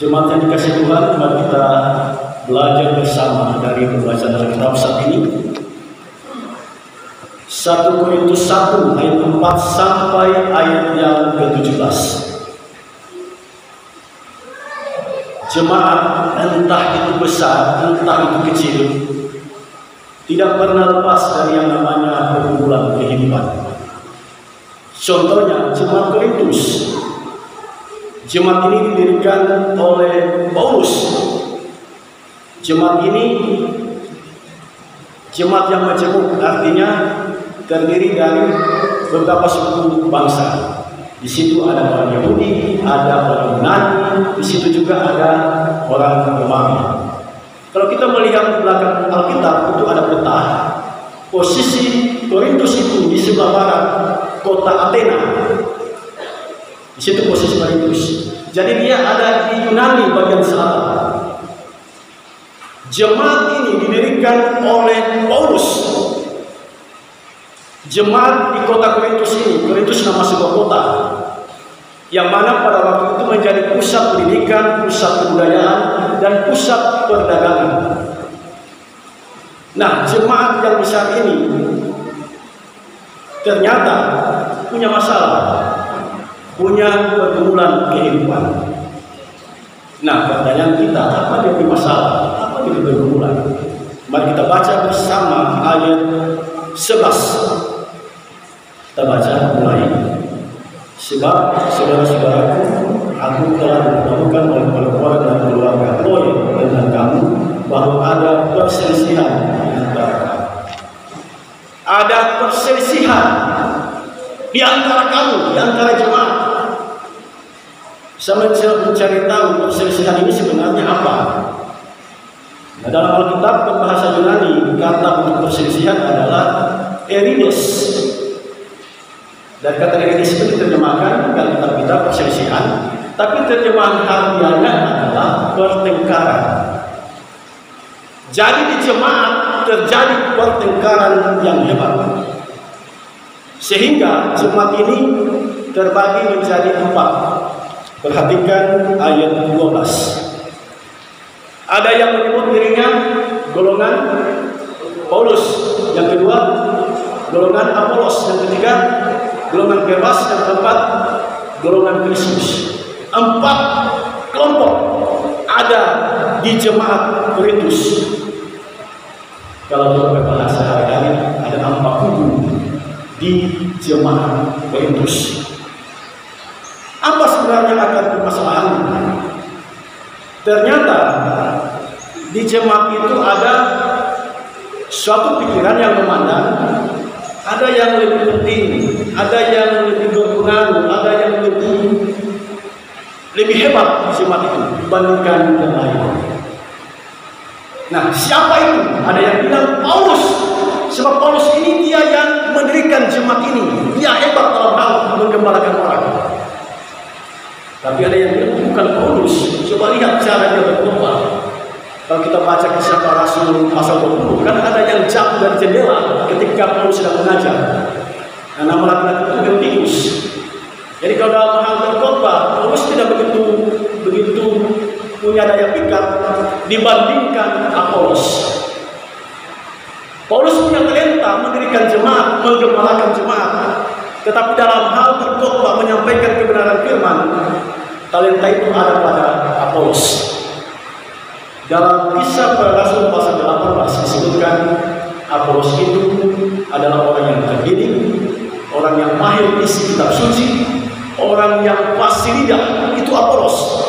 Jemaat yang dikasih Tuhan, mari kita belajar bersama dari pembacaan Alkitab saat ini. 1 Korintus 1 ayat 4 sampai ayat yang ke-17. Jemaat, entah itu besar, entah itu kecil, tidak pernah lepas dari yang namanya pergumulan kehidupan. Contohnya jemaat Korintus. Jemaat ini didirikan oleh Paulus. Jemaat ini jemaat yang majemuk, artinya terdiri dari beberapa suku bangsa. Di situ ada orang Yahudi, ada orang Yunani, di situ juga ada orang Romawi. Kalau kita melihat di belakang Alkitab itu ada peta. Posisi Korintus itu di sebelah barat kota Athena. Di situ posisi Korintus. Jadi dia ada di Yunani bagian selatan. Jemaat ini didirikan oleh Paulus. Jemaat di kota Korintus ini, Korintus nama sebuah kota, yang mana pada waktu itu menjadi pusat pendidikan, pusat kebudayaan, dan pusat perdagangan. Nah, jemaat yang besar ini ternyata punya masalah, punya pergumulan kehidupan. Nah, pertanyaan kita, apa dia punya masalah? Apa dia pergumulan? Mari kita baca bersama ayat 11. Kita baca mulai. Sebab saudara-saudaraku, aku telah ditemukan oleh keluarga dan keluarga Chloe dengan kamu bahwa ada perselisihan di antara kamu. Ada perselisihan di antara kamu, di antara jemaat. Saya mencari tahu perselisihan ini sebenarnya apa. Nah, dalam Alkitab berbahasa Yunani, kata untuk perselisihan adalah erides. Dan kata erides itu diterjemahkan dalam kitab kita perselisihan, tapi terjemahan harfiahnya adalah pertengkaran. Jadi di jemaat terjadi pertengkaran yang hebat. Sehingga jemaat ini terbagi menjadi 4. Perhatikan ayat 12. Ada yang menyebut dirinya golongan Paulus, yang kedua golongan Apolos, yang ketiga golongan Kefas, yang keempat golongan Kristus. 4 kelompok ada di jemaat Korintus. Kalau kita bahasa hari-hari ada 4 kubu di jemaat Korintus. Apa sebenarnya akar permasalahannya? Ternyata di jemaat itu ada suatu pikiran yang memandang ada yang lebih penting, ada yang lebih berpengaruh, ada yang lebih hebat di jemaat itu dibandingkan yang lain. Nah, siapa itu? Ada yang bilang Paulus. Sebab Paulus ini dia yang mendirikan jemaat ini. Dia hebat dalam hal menggembalakan orang. Tapi ada yang bilang bukan Paulus. Coba lihat cara dia berkhotbah. Kalau kita baca kisah para rasul pasal 20, kan ada yang jatuh dari jendela ketika Paulus sedang mengajar. Nah, nama laki-laki itu Eutikus. Jadi kalau dalam hal berkhotbah, Paulus tidak begitu punya daya pikat dibandingkan Apolos. Paulus punya talenta mendirikan jemaat, menggembalakan jemaat. Tetapi dalam hal berkhotbah menyampaikan kebenaran firman, talenta itu ada pada Apolos. Dalam kisah para rasul pasal 18 disebutkan Apolos itu adalah orang yang terdidik, orang yang mahir isi kitab suci, orang yang fasih lidah, itu Apolos.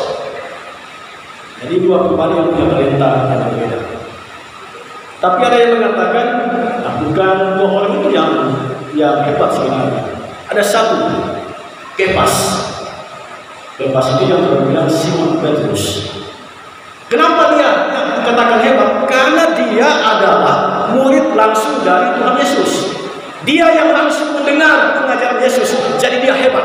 Jadi 2 pribadi yang punya talenta yang berbeda. Tapi ada yang mengatakan, bukan 2 orang itu yang hebat sebenarnya. Ada 1, Kefas. Kefas itu yang terbilang Simon Petrus. Kenapa dia dikatakan hebat? Karena dia adalah murid langsung dari Tuhan Yesus. Dia yang langsung mendengar pengajaran Yesus, jadi dia hebat.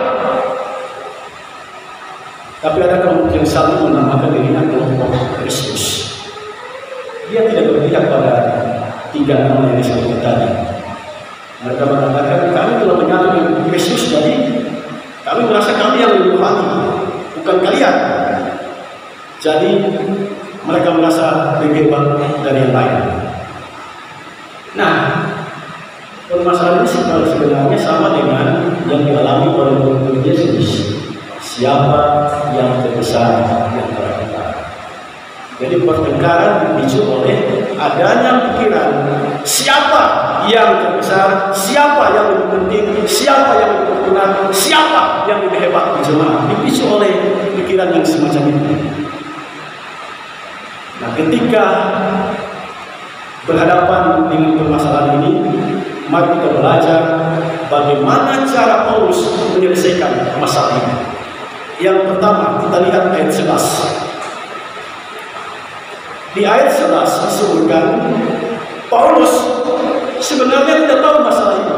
Tapi ada kelompok yang satu menamakan dirinya kelompok Kristus. Dia tidak berpihak pada 3 nama yang disebutkan tadi. Mereka mengatakan kami telah menyatu dengan Kristus, jadi kami merasa kami yang lebih rohani, bukan kalian. Jadi mereka merasa lebih hebat dari yang lain. Nah, permasalahan ini sebenarnya sama dengan yang dialami oleh murid Yesus. Siapa yang terbesar di antara kita? Jadi pertengkaran dipicu oleh adanya pikiran siapa yang terbesar, siapa yang lebih penting, siapa yang lebih berguna, siapa yang lebih hebat di jemaat. Dipicu oleh pikiran yang semacam itu. Nah, ketika berhadapan dengan permasalahan ini, mari kita belajar bagaimana cara Paulus menyelesaikan masalah ini. Yang pertama, kita lihat ayat 11. Di ayat 11 disebutkan Paulus sebenarnya tidak tahu masalah ini.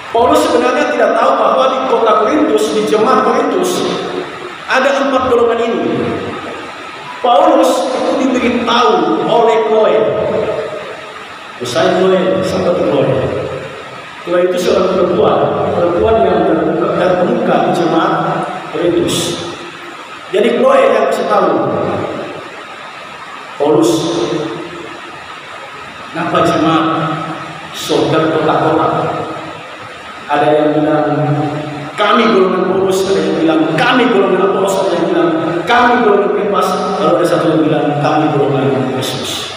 Paulus sebenarnya tidak tahu bahwa di kota Korintus, di jemaat Korintus, ada 4 golongan ini. Paulus itu diberitahu oleh Chloe. Usai Chloe, sampai Chloe. Chloe itu seorang perempuan yang terkemuka di jemaat Korintus. Jadi Chloe yang kasih tahu Paulus, kenapa jemaat saudara kotak-kotak? Ada yang bilang kami golongan Paulus, ada yang bilang kami golongan Apolos, ada yang bilang kami golongan Kefas, lalu ada satu yang bilang kami golongan Yesus.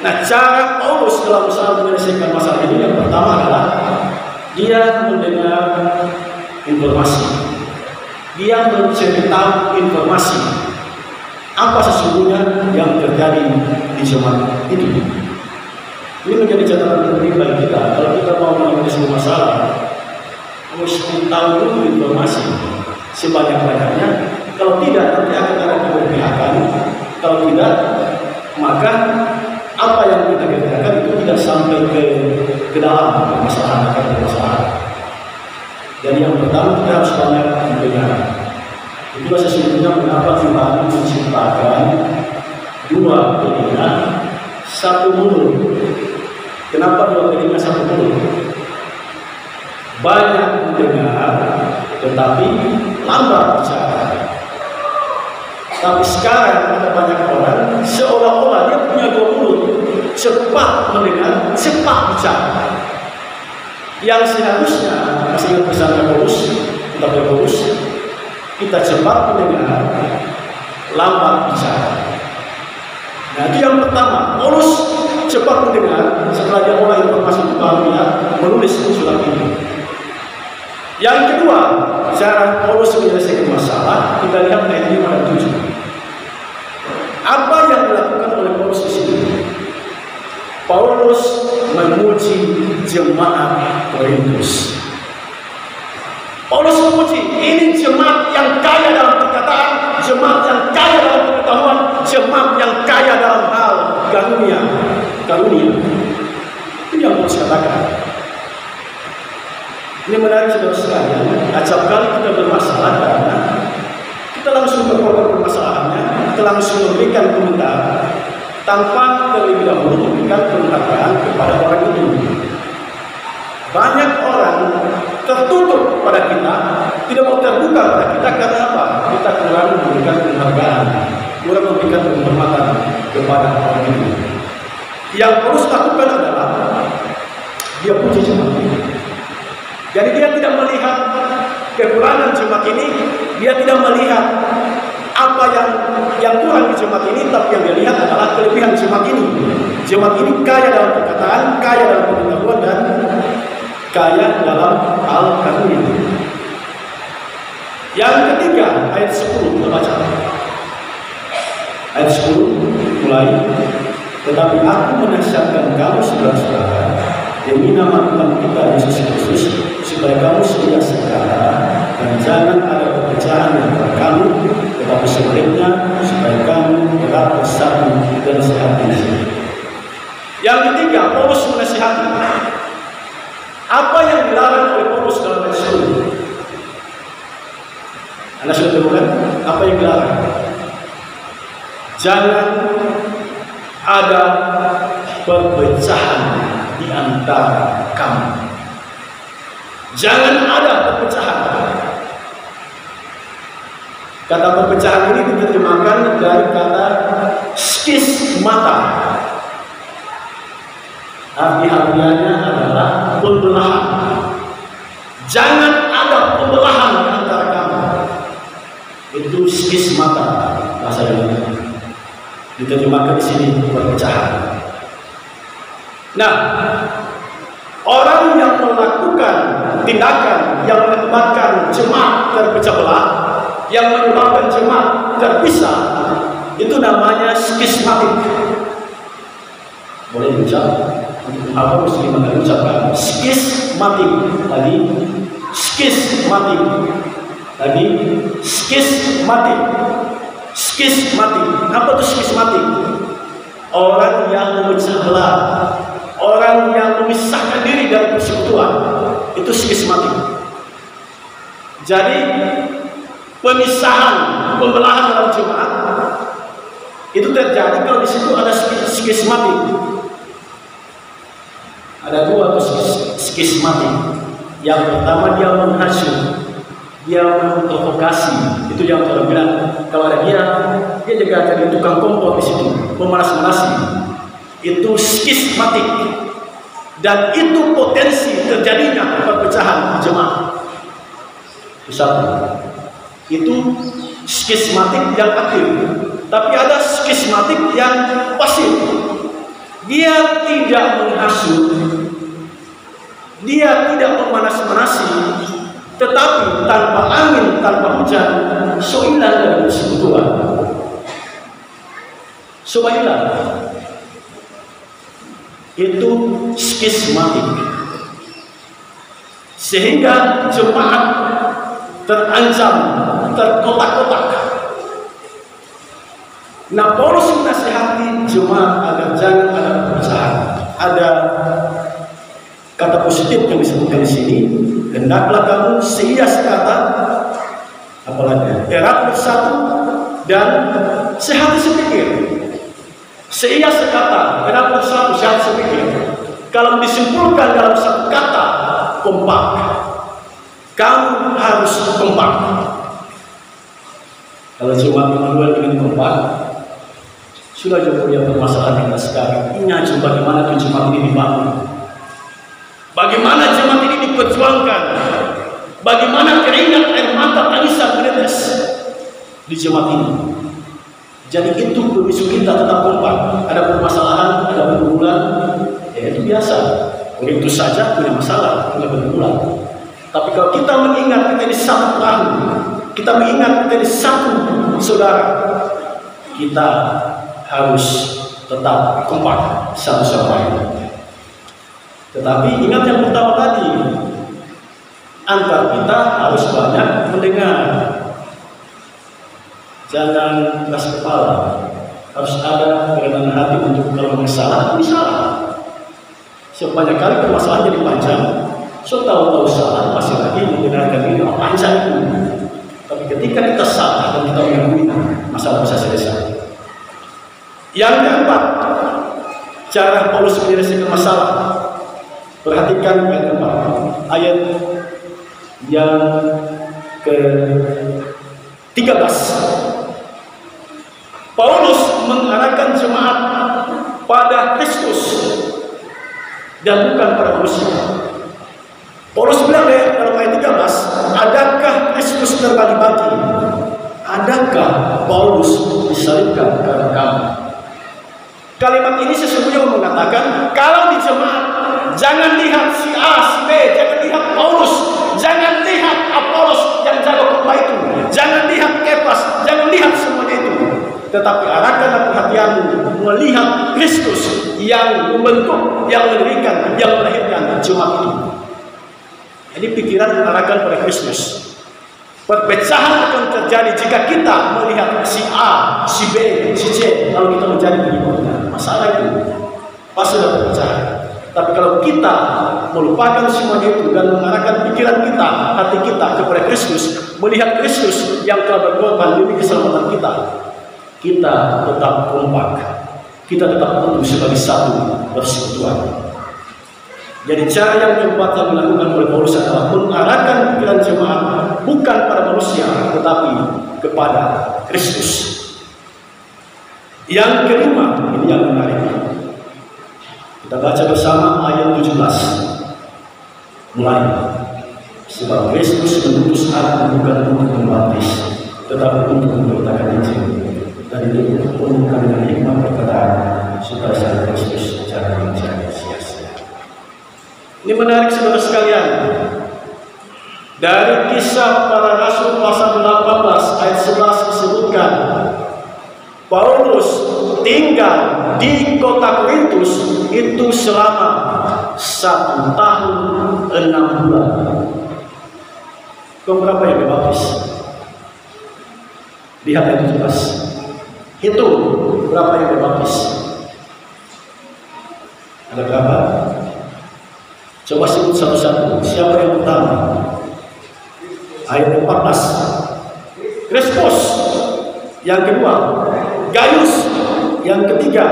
Nah, cara Paulus dalam usaha menyelesaikan masalah ini yang pertama adalah dia mendengar informasi, dia menceritakan informasi apa sesungguhnya yang terjadi di jemaat ini. Ini menjadi catatan penting bagi kita. Kalau kita mau menangani sebuah masalah, mesti tahu dulu informasi sebanyak-banyaknya. Kalau tidak, nanti akan ada keberpihakan. Kalau tidak, maka apa yang kita kerjakan itu tidak sampai ke dalam permasalahan. Jadi yang pertama, kita harus banyak mendengar. Itulah sesungguhnya mengapa Tuhan menciptakan 2 telinga, 1 mulut. Kenapa 2 telinga, 1 mulut? Banyak mendengar, tetapi lambat bicara. Tapi sekarang ada banyak orang seolah-olah dia punya 2 mulut, cepat mendengar, cepat bicara. Yang seharusnya, masih ingat pesan Paulus, kita cepat mendengar, lambat bicara. Nah, itu yang pertama. Paulus cepat mendengar setelah dia mulai informasi itu baru dia menulis surat ini. Yang kedua, cara Paulus menyelesaikan masalah, kita lihat ayat 5 dan 7. Apa yang dilakukan oleh Paulus di sini? Paulus memuji jemaat Korintus. Paulus memuji, ini jemaat yang kaya dalam perkataan, jemaat yang kaya dalam pengetahuan, jemaat yang kaya dalam hal karunia. Ini yang Paulus katakan. Ini menarik saudara sekalian. Acap kali kita bermasalah karena kita langsung berkorban permasalahannya, kita langsung memberikan komentar tanpa terlebih dahulu memberikan penghargaan kepada orang itu. Banyak orang tertutup pada kita, tidak mau terbuka pada kita karena apa? Kita kurang memberikan penghargaan, kurang memberikan penghormatan kepada orang itu. Yang Paulus lakukan adalah dia puji jemaat ini. Jadi dia tidak melihat kekurangan jemaat ini, dia tidak melihat apa yang kurang di jemaat ini, tapi yang dia lihat adalah kelebihan jemaat ini. Jemaat ini kaya dalam perkataan, kaya dalam pengetahuan, dan kaya dalam hal karunia. Yang ketiga, ayat 10 kita baca. Ayat 10 mulai. Tetapi aku menasihatkan kamu saudara-saudara demi nama Tuhan kita Yesus Kristus, supaya kamu setia sekarang dan jangan ada perpecahan di antara kamu, tetapi sebaliknya supaya kamu tetap bersatu dan sehat di sini. Yang ketiga, Paulus menasihati. Apa yang dilarang oleh Paulus dalam ayat 10? Anda sudah temukan apa yang dilarang? Jangan ada perpecahan di antara kamu. Jangan ada perpecahan. Kata perpecahan ini diterjemahkan dari kata skismata. Arti-artiannya adalah pembelahan. Jangan ada pembelahan di antara kamu. Itu skismata bahasa Indonesia. Diterjemahkan di sini perpecahan. Nah, orang yang melakukan tindakan yang menyebabkan jemaat terpecah belah, yang menyebabkan jemaat terpisah, itu namanya skismatik. Boleh ucap? Apa mesti mengucapkan? Skismatik. Lagi, skismatik. Lagi, skismatik. Skismatik. Apa itu skismatik? Orang yang memecah belah, orang yang memisahkan diri dari persekutuan, itu skismatik. Jadi pemisahan, pembelahan dalam jemaat itu terjadi kalau di situ ada skismatik. Ada dua skismatik. Yang pertama dia menghasut, dia memprovokasi. Itu yang orang bilang kalau ada dia juga jadi tukang kompor di situ, memanas-manasi. Itu skismatik. Dan itu potensi terjadinya perpecahan di jemaat. Satu. Itu skismatik yang aktif. Tapi ada skismatik yang pasif. Dia tidak menghasut, dia tidak memanas-manasi, tetapi tanpa angin, tanpa hujan, so hilang dari persekutuan. So hilang. Itu skismatik. Sehingga jemaat terancam, terkotak-kotak. Nah, Paulus menasihati jemaat agar jangan ada perpecahan. Ada kata positif yang disebutkan di sini. Hendaklah kamu seia sekata, apalagi erat bersatu dan sehati sepikir. Seia sekata, erat bersatu, sehati sepikir. Kalau disimpulkan dalam satu kata, kompak. Kamu harus kompak. Kalau jemaat berdua ingin kompak, sudah jauh yang permasalahan kita sekarang. Ingat bagaimana jemaat ini dibangun, bagaimana jemaat ini diperjuangkan, bagaimana keringat air mata tangisan menetes di jemaat ini. Jadi itu pemicu kita tetap kompak. Ada permasalahan, ada pergumulan, ya itu biasa. Oleh itu saja punya masalah, punya pergumulan. Tapi kalau kita mengingat kita ini satu perahu, kita mengingat kita ini satu saudara, kita harus tetap kompak satu sama lain. Tetapi ingat yang pertama tadi, antar kita harus banyak mendengar. Jangan keras kepala. Harus ada kerendahan hati untuk kalau salah, ini salah. Sebanyak kali permasalahan jadi panjang, so tahu-tahu salah masih lagi mendengarkan ini panjang itu. Tapi ketika kita salah dan kita mengakui, masalah bisa selesai. Yang keempat, cara Paulus menyelesaikan masalah. Perhatikan ayat 4, ayat yang ke-13. Paulus mengarahkan jemaat pada Kristus dan bukan pada manusia. Paulus bilang dalam ayat 13, adakah Kristus terbagi-bagi? Adakah Paulus disalibkan karena kamu? Kalimat ini sesungguhnya mengatakan, kalau di jemaat, jangan lihat si A, si B, jangan lihat Paulus, jangan lihat Apolos yang jago khotbah itu, jangan lihat Kefas, jangan lihat semuanya itu. Tetapi arahkanlah perhatianmu melihat Kristus yang membentuk, yang mendirikan, yang melahirkan jemaat itu. Jadi pikiran arahkan pada Kristus. Perpecahan akan terjadi jika kita melihat si A, si B, si C, lalu kita menjadi pengikutnya. Masalah itu pasti ada perpecahan. Tapi kalau kita melupakan semuanya itu dan mengarahkan pikiran kita, hati kita kepada Kristus, melihat Kristus yang telah berkorban demi keselamatan kita, kita tetap kompak, kita tetap utuh sebagai satu persekutuan. Jadi cara yang keempat yang dilakukan oleh Paulus adalah mengarahkan pikiran jemaat bukan pada manusia, tetapi kepada Kristus. Yang kelima, ini yang menarik. Kita baca bersama ayat 17. Mulai. Sebab Kristus mengutus aku bukan untuk membaptis, tetapi untuk memberitakan Injil, dan itu bukan dengan hikmat perkataan, supaya sang Kristus secara menjadi sia-sia. Ini menarik saudara sekalian. Dari Kisah Para Rasul pasal 18 ayat 11 disebutkan Paulus tinggal di kota Korintus itu selama 1 tahun 6 bulan. Kau berapa yang dibaptis? Lihat ayat 17. Hitung berapa yang dibaptis. Ada berapa? Coba sebut satu-satu. Siapa yang pertama? Ayat 14. Krispus. Yang kedua, Gaius. Yang ketiga,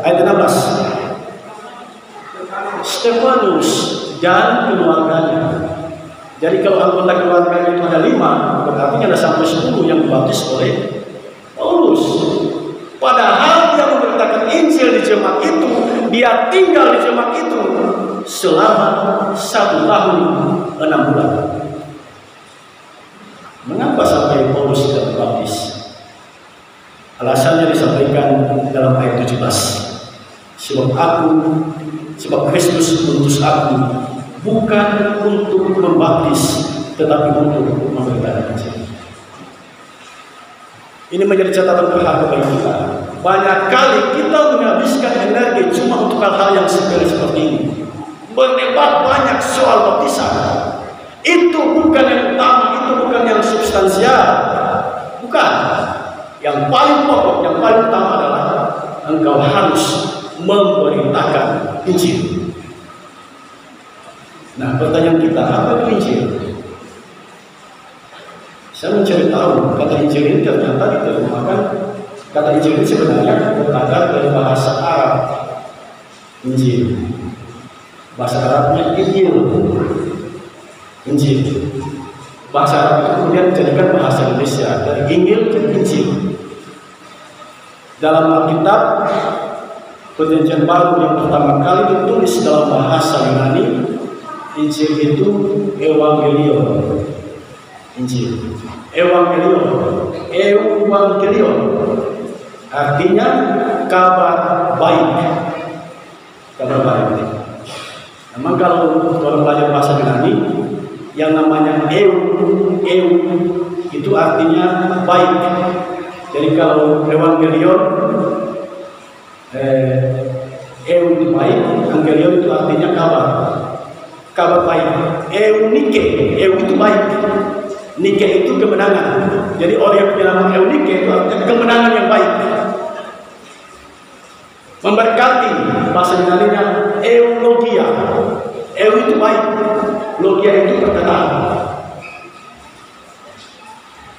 ayat 16. Stefanus dan keluarganya. Jadi kalau anggota keluarganya itu ada 5, berarti ada sampai 10 yang dibaptis oleh Paulus. Padahal dia memberitakan Injil di jemaat itu, dia tinggal di jemaat itu selama 1 tahun 6 bulan. Mengapa sampai Paulus tidak dibaptis? Alasannya disampaikan dalam ayat 17. Sebab Kristus mengutus aku bukan untuk membaptis, tetapi untuk memberitakan Injil. Ini menjadi catatan berharga bagi kita. Banyak kali kita menghabiskan energi cuma untuk hal-hal yang sepele seperti ini. Berdebat banyak soal baptisan. Itu bukan yang utama, itu bukan yang substansial. Bukan. Yang paling pokok, yang paling utama adalah engkau harus memberitakan Injil. Nah, pertanyaan kita, apa itu Injil? Saya mencari tahu, kata Injil ini ternyata diterjemahkan, kata Injil ini sebenarnya berasal dari bahasa Arab. Injil. Bahasa Arabnya Injil. Injil. Bahasa Arab itu kemudian dijadikan bahasa Indonesia, dari Injil ke Injil. Dalam Alkitab, Perjanjian Baru yang pertama kali ditulis dalam bahasa Yunani, Injil itu Evangelion. Injil. Evangelion. Artinya kabar baik. Kabar baik. Memang kalau belajar bahasa Yunani, yang namanya eu itu artinya baik. Jadi kalau Evangelion, eu itu baik, Evangelion itu artinya kabar baik. Eunike, eu itu baik. Nike itu kemenangan. Jadi orang yang punya nama Eunike itu artinya kemenangan yang baik. Memberkati, bahasa Yunani-nya eulogia. Eu itu baik, logia itu perkataan.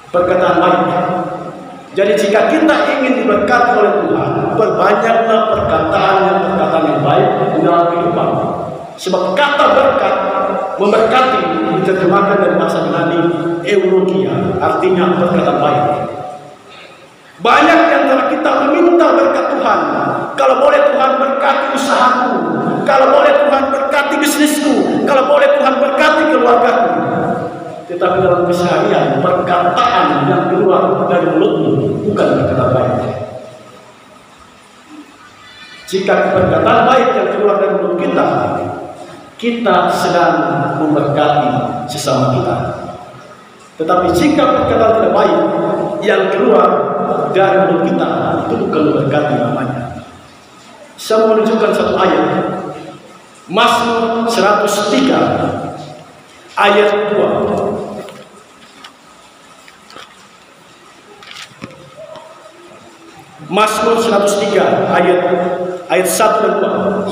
Perkataan baik. Jadi jika kita ingin diberkati oleh Tuhan, perbanyaklah perkataan yang baik di dalam kehidupan. Sebab kata berkat, memberkati, diterjemahkan dari bahasa Yunani eulogia, artinya perkataan baik. Banyak di antara kita meminta berkat Tuhan. Kalau boleh Tuhan berkati usahaku, kalau boleh Tuhan berkati bisnisku, kalau boleh Tuhan berkati keluargaku. Tetapi dalam keseharian, perkataan yang keluar dari mulutmu bukan perkataan baik. Jika perkataan baik yang keluar dari mulut kita, kita sedang memberkati sesama kita. Tetapi jika perkataan tidak baik yang keluar dari mulut kita, itu bukan memberkati namanya. Saya menunjukkan satu ayat, Mazmur 103 ayat 2. Mazmur 103 ayat 1 dan 2.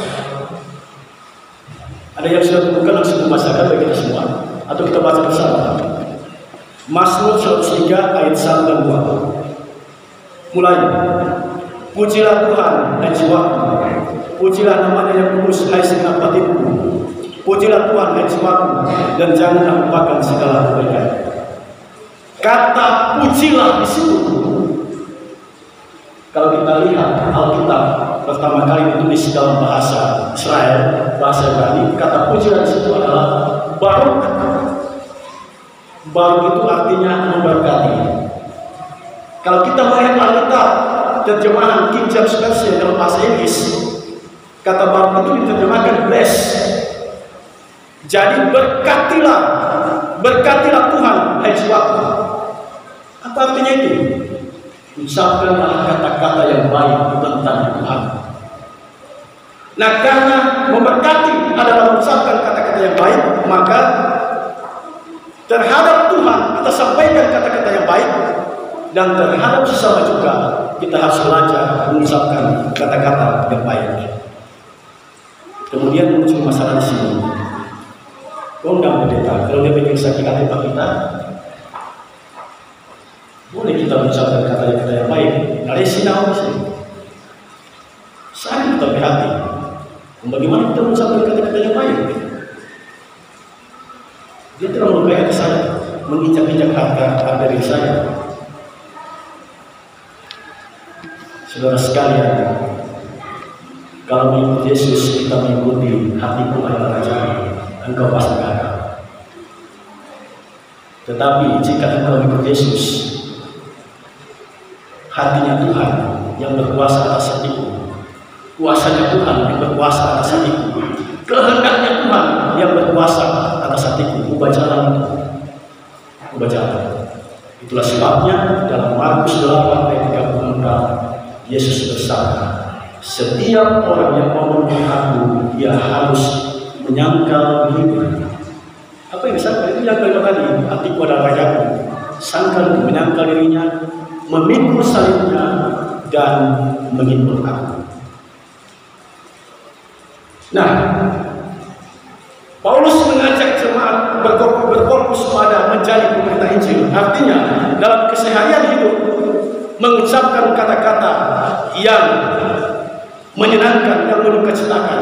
Ada yang sudah temukan langsung membacakan bagi kita semua, atau kita baca bersama. Mazmur 103 ayat 1 dan 2. Mulai. Pujilah Tuhan, hai jiwaku. Pujilah namanya yang kudus, hai segenap batinku. Pujilah Tuhan, hai jiwaku, dan janganlah lupakan segala kebaikan. Kata pujilah di situ, kalau kita lihat Alkitab pertama kali ditulis dalam bahasa Israel, bahasa Ibrani, kata pujilah di situ adalah baruk. Baruk itu artinya memberkati. Kalau kita melihat Alkitab terjemahan King James Version dalam bahasa Inggris, kata baruk itu diterjemahkan bless. Jadi berkatilah Tuhan, hai jiwaku. Apa artinya itu? Ucapkanlah kata-kata yang baik tentang Tuhan. Nah, karena memberkati adalah mengucapkan kata-kata yang baik, maka terhadap Tuhan kita sampaikan kata-kata yang baik, dan terhadap sesama juga kita harus belajar mengucapkan kata-kata yang baik. Kemudian muncul masalah di sini. Undang pendeta, kalau dia bikin sakit hati Pak kita, boleh kita mengucapkan kata-kata yang baik. Dari sinau sini, sakit tapi hati. Bagaimana kita mengucapkan kata-kata yang baik? Dia telah melukai hati saya, menginjak-injak harga diri saya. Saudara sekalian, kalau mengikuti Yesus kita mengikuti hatiku adalah raja, engkau pasti gagal. Tetapi jika engkau mengikuti Yesus, hatinya Tuhan yang berkuasa atas hatiku, kuasanya Tuhan yang berkuasa atas hatiku, kehendaknya Tuhan yang berkuasa atas hatiku, ubah jalan itu, ubah jalan. Itulah sebabnya dalam Markus 8 ayat 34 Yesus bersabda, setiap orang yang mau menemui aku, dia harus menyangkal dirinya. Apa yang disangkal? Itu yang kalimat tadi, hatiku adalah rajaku. Sangkal menyangkal dirinya, memikul salibnya, dan mengikut aku. Nah, Paulus mengajak jemaat berfokus pada menjadi pemberita Injil. Artinya, dalam keseharian hidup, mengucapkan kata-kata yang menyenangkan, yang menyukacitakan.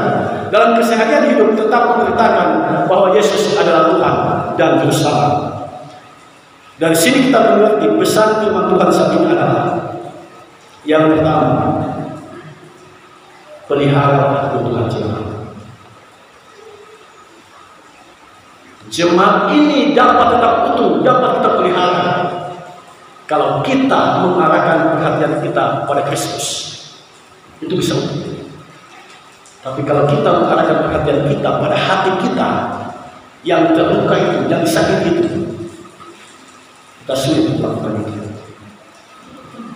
Dalam keseharian hidup tetap memberitakan bahwa Yesus adalah Tuhan dan Juru Selamat. Dari sini kita mengerti pesan firman Tuhan saat ini adalah yang pertama, pelihara kebutuhan jemaat. Jemaat ini dapat tetap utuh, dapat tetap pelihara kalau kita mengarahkan perhatian kita pada Kristus. Itu bisa utuh. Tapi kalau kita mengarahkan perhatian kita pada hati kita yang terluka itu, yang disakiti itu, kita sulit melakukan itu.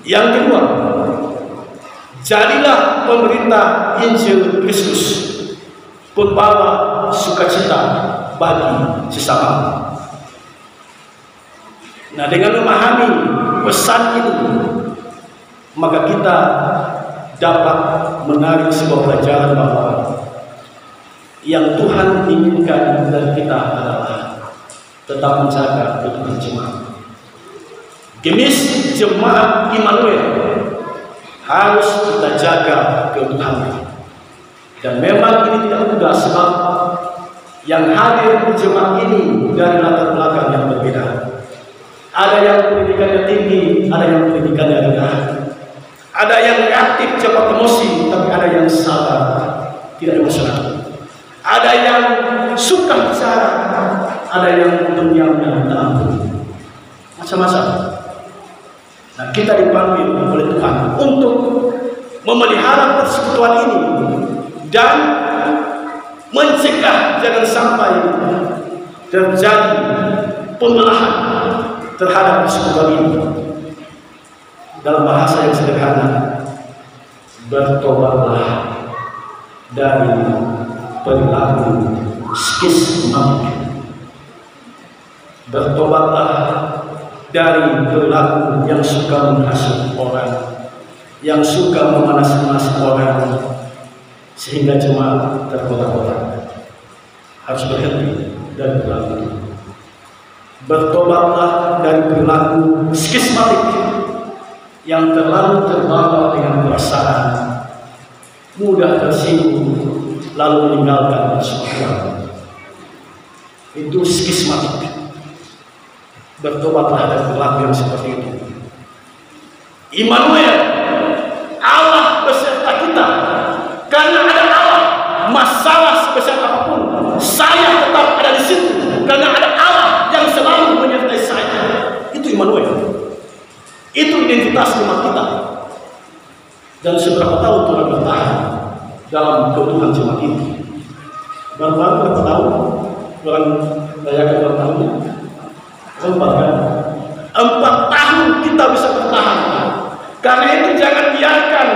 Yang kedua, jadilah pemberita Injil Kristus, pembawa sukacita bagi sesama. Nah, dengan memahami pesan ini, maka kita dapat menarik sebuah pelajaran bahwa yang Tuhan inginkan dari kita adalah tetap menjaga kebutuhan jemaat. Gemis jemaat Immanuel harus kita jaga kebutuhannya. Dan memang ini tidak mudah sebab yang hadir di jemaat ini dari latar belakang yang berbeda. Ada yang pendidikannya tinggi, ada yang pendidikannya rendah. Ada yang reaktif cepat emosi, tapi ada yang sabar, tidak emosional. Ada yang suka bicara, ada yang pendiamnya tampil. Macam-macam. Nah, kita dipanggil oleh Tuhan untuk memelihara persekutuan ini dan mencegah jangan sampai terjadi pembelahan terhadap persekutuan ini. Dalam bahasa yang sederhana, bertobatlah dari perilaku skismatik. Bertobatlah dari perilaku yang suka menghasut orang, yang suka memanas-manas orang, sehingga jemaat terkotak-kotak. Harus berhenti dari perilaku itu. Bertobatlah dari perilaku skismatik yang terlalu terbawa dengan perasaan, mudah tersinggung, lalu meninggalkan persekutuan. Itu skismatik. bertobatlah dan berlaku yang seperti itu. Immanuel, Allah beserta kita. Karena ada Allah, masalah sebesar apapun, saya tetap ada di situ. Karena ada Allah yang selalu menyertai saya. Itu Immanuel. Itu identitas umat kita. Dan seberapa tahun Tuhan bertahan dalam keutuhan jemaat ini? Baru-baru berapa tahun Tuhan rayakan ulang tahunnya? 4 kan? 4 tahun kita bisa bertahan. Karena itu jangan biarkan,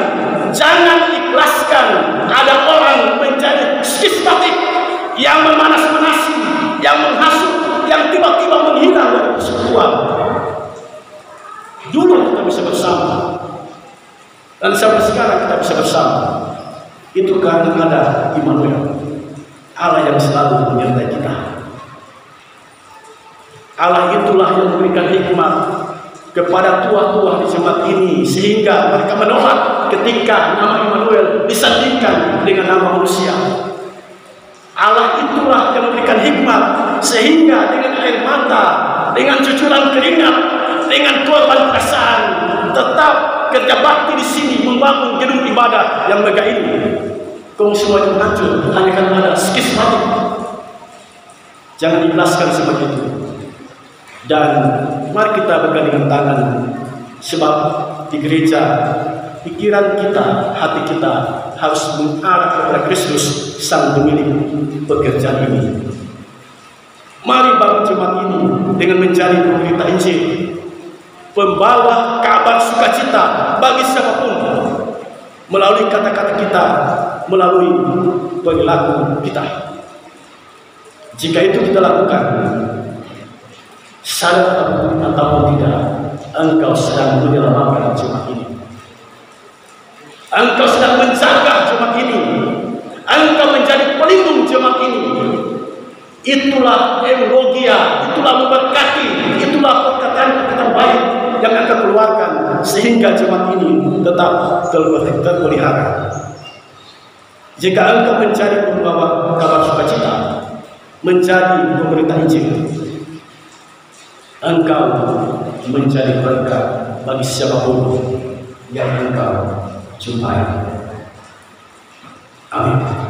jangan ikhlaskan ada orang menjadi skismatik yang memanas-manasi, yang menghasut, yang tiba-tiba menghilang dari persekutuan. Dulu kita bisa bersama, dan sampai sekarang kita bisa bersama. Itu karena ada Immanuel, Allah yang selalu menyertai kita. Allah itulah yang memberikan hikmat kepada tua-tua di jemaat ini, sehingga mereka menolak ketika nama Immanuel disandingkan dengan nama manusia. Allah itulah yang memberikan hikmat sehingga dengan air mata, dengan cucuran keringat, dengan korban perasaan, tetap kerja bakti di sini membangun gedung ibadah yang megah ini. Kau semua yang hancur hanya karena ada skismatik. Jangan ikhlaskan seperti itu. Dan mari kita bergandengan tangan, sebab di gereja pikiran kita, hati kita harus mengarah kepada Kristus, Sang Pemilik pekerjaan ini. Mari bangun jemaat ini dengan menjadi pemberita Injil, pembawa kabar sukacita bagi siapapun, melalui kata-kata kita, melalui perilaku kita. Jika itu kita lakukan, sadar ataupun tidak, engkau sedang menyelamatkan jemaat ini. Engkau sedang menjaga jemaat ini. Engkau menjadi pelindung jemaat ini. Itulah eulogia, itulah memberkati, itulah perkataan-perkataan baik yang akan keluarkan sehingga jemaat ini tetap terpelihara. Jika engkau menjadi pembawa kabar sukacita, menjadi pemberita Injil, engkau menjadi berkat bagi siapapun yang engkau jumpai. Amin.